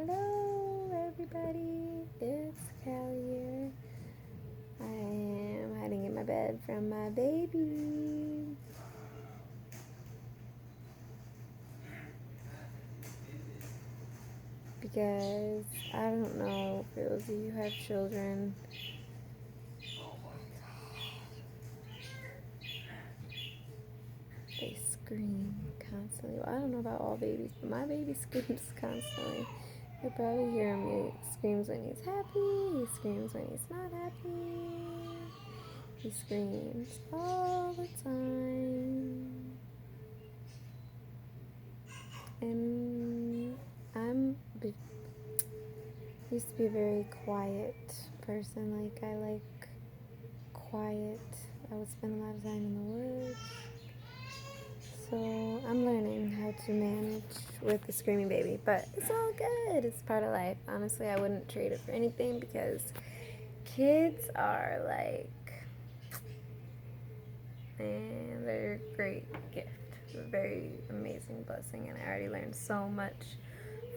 Hello everybody, it's Callie here. I am hiding in my bed from my baby. Because I don't know for those of you who have children. They scream constantly. Well, I don't know about all babies, but my baby screams constantly. You'll probably hear him. He screams when he's happy. He screams when he's not happy. He screams all the time. And I'm used to be a very quiet person. Like, I like quiet. I would spend a lot of time in the woods. So I'm learning how to manage with the screaming baby, but it's all good. It's part of life. Honestly, I wouldn't trade it for anything because kids are like, man, they're a great gift, a very amazing blessing, and I already learned so much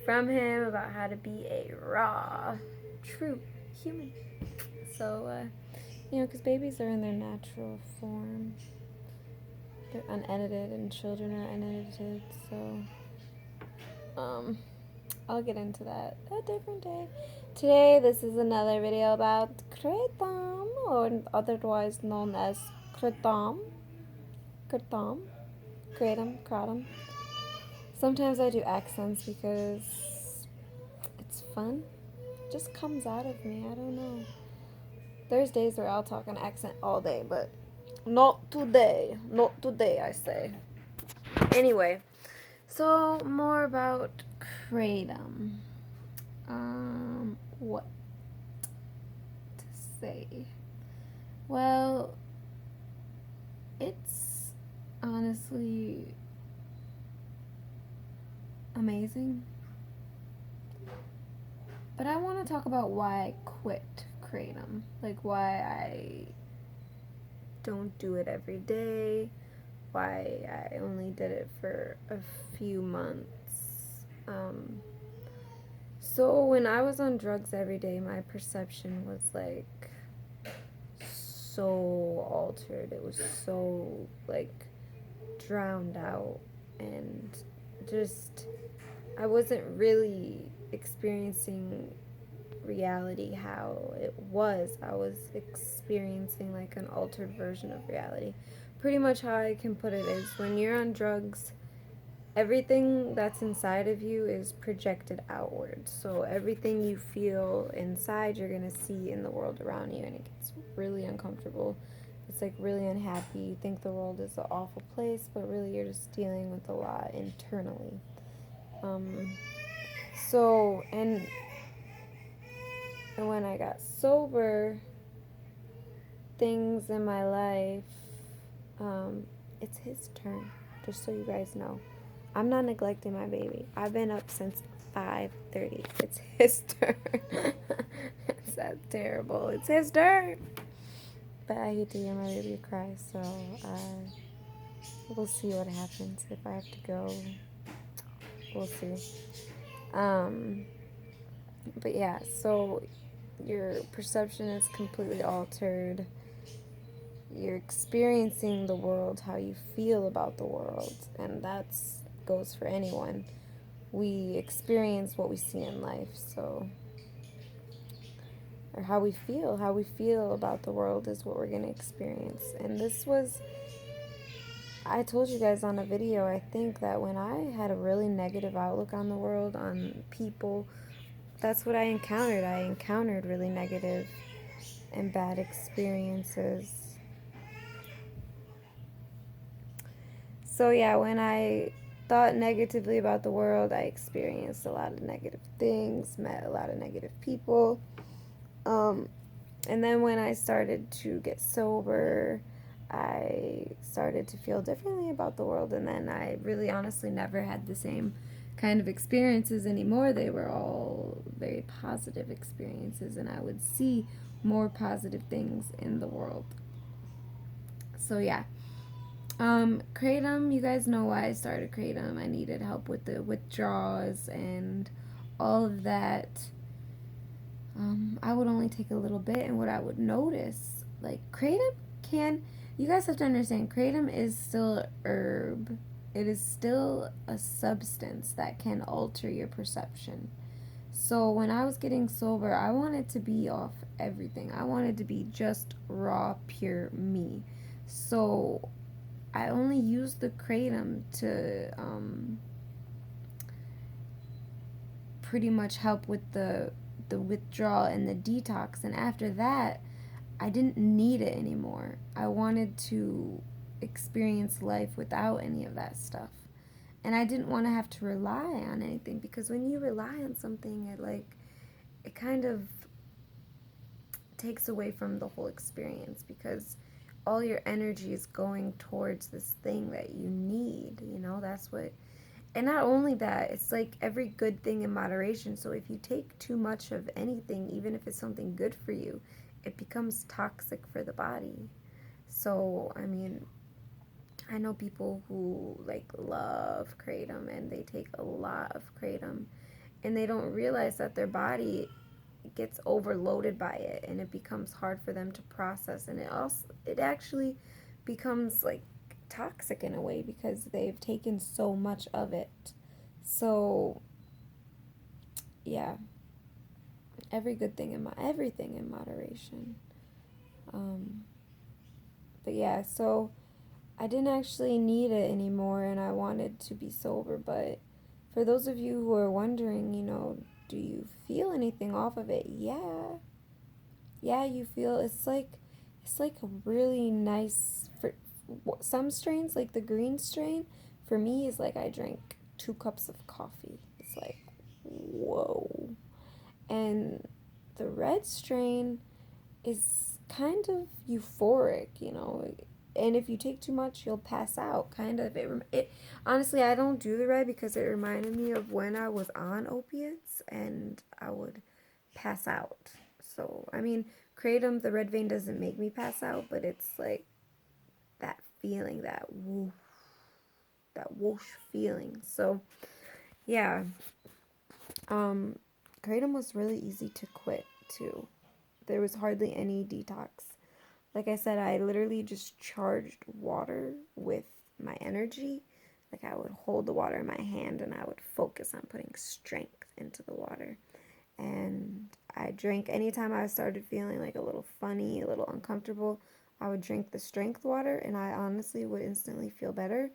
from him about how to be a raw, true human. So, because babies are in their natural form. They're unedited, and children are unedited, so, I'll get into that a different day. Today, this is another video about Kratom, or otherwise known as Kratom. Kratom. Sometimes I do accents because it's fun. It just comes out of me. I don't know. There's days where I'll talk an accent all day, but not today. Not today, I say. Anyway, so more about Kratom. What to say? Well, it's honestly amazing. But I want to talk about why I quit Kratom. Like, why I don't do it every day. Why I only did it for a few months. So when I was on drugs every day, my perception was like so altered. It was so like drowned out, and just I wasn't really experiencing reality how it was. I was experiencing like an altered version of reality. Pretty much how I can put it is when you're on drugs, everything that's inside of you is projected outward. So everything you feel inside, you're going to see in the world around you, and it gets really uncomfortable. It's like really unhappy. You think the world is an awful place, but really you're just dealing with a lot internally. And when I got sober, things in my life, it's his turn, just so you guys know. I'm not neglecting my baby. I've been up since 5:30. It's his turn. It's that terrible. It's his turn. But I hate to hear my baby cry, so we'll see what happens. If I have to go, we'll see. But yeah, so your perception is completely altered. You're experiencing the world how you feel about the world, and that goes for anyone. We experience what we see in life, so, or how we feel about the world is what we're going to experience. And this was, I told you guys on a video, I think, that when I had a really negative outlook on the world, on people, that's what I encountered. I encountered really negative and bad experiences. So yeah, when I thought negatively about the world, I experienced a lot of negative things, met a lot of negative people. And then when I started to get sober, I started to feel differently about the world. And then I really honestly never had the same kind of experiences anymore. They were all very positive experiences, and I would see more positive things in the world. So yeah. Kratom, you guys know why I started Kratom. I needed help with the withdrawals and all of that, I would only take a little bit, and what I would notice, like kratom can, you guys have to understand, kratom is still a herb. It is still a substance that can alter your perception. So when I was getting sober, I wanted to be off everything. I wanted to be just raw, pure me. So I only used the kratom to pretty much help with the withdrawal and the detox. And after that, I didn't need it anymore. I wanted to experience life without any of that stuff. And I didn't want to have to rely on anything, because when you rely on something, it kind of takes away from the whole experience, because all your energy is going towards this thing that you need, that's what. And not only that, it's like every good thing in moderation. So if you take too much of anything, even if it's something good for you, it becomes toxic for the body. So I mean, I know people who like love kratom and they take a lot of kratom, and they don't realize that their body gets overloaded by it, and it becomes hard for them to process, and it actually becomes like toxic in a way, because they've taken so much of it. So yeah, everything in moderation. um but yeah, so I didn't actually need it anymore, and I wanted to be sober. But for those of you who are wondering, do you feel anything off of it? Yeah, you feel, it's like a really nice, for some strains, like the green strain, for me is like I drank 2 cups of coffee. It's like, whoa. And the red strain is kind of euphoric. And if you take too much, you'll pass out. Kind of. It honestly, I don't do the red because it reminded me of when I was on opiates and I would pass out. So I mean, kratom, the red vein doesn't make me pass out, but it's like that feeling, that whoosh feeling. So yeah, um, kratom was really easy to quit too. There was hardly any detox. Like I said, I literally just charged water with my energy. Like I would hold the water in my hand and I would focus on putting strength into the water. And I drank anytime I started feeling like a little funny, a little uncomfortable, I would drink the strength water and I honestly would instantly feel better.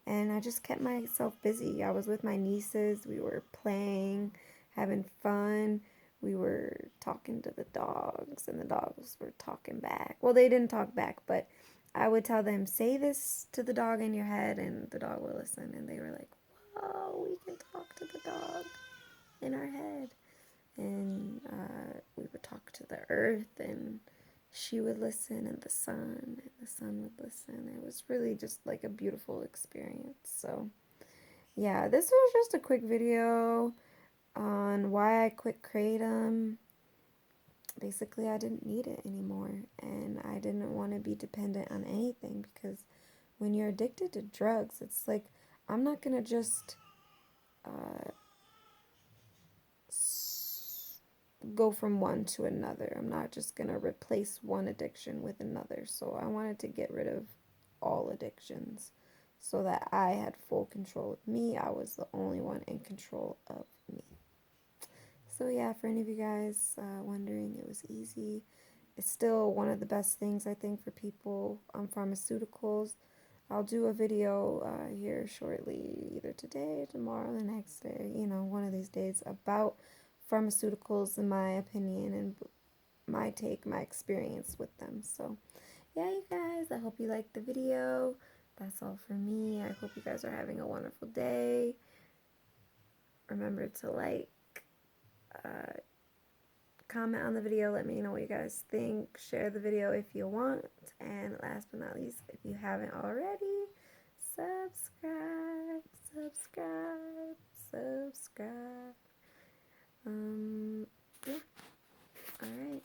And I just kept myself busy. I was with my nieces, we were playing, having fun. We were talking to the dogs, and the dogs were talking back. Well, they didn't talk back, but I would tell them, say this to the dog in your head, and the dog would listen. And they were like, whoa, we can talk to the dog in our head. And we would talk to the earth, and she would listen, and the sun would listen. It was really just like a beautiful experience. So yeah, this was just a quick video on why I quit kratom. Basically, I didn't need it anymore, and I didn't want to be dependent on anything, because when you're addicted to drugs, it's like, I'm not gonna just uh, go from one to another. I'm not just gonna replace one addiction with another. So I wanted to get rid of all addictions so that I had full control of me. I was the only one in control of me. So yeah, for any of you guys wondering, it was easy. It's still one of the best things, I think, for people on pharmaceuticals. I'll do a video here shortly, either today, tomorrow, the next day, one of these days, about pharmaceuticals, in my opinion, and my take, my experience with them. So yeah, you guys, I hope you liked the video. That's all for me. I hope you guys are having a wonderful day. Remember to like, uh, comment on the video, let me know what you guys think, share the video if you want, and last but not least, if you haven't already, subscribe, subscribe, subscribe. Yeah, alright.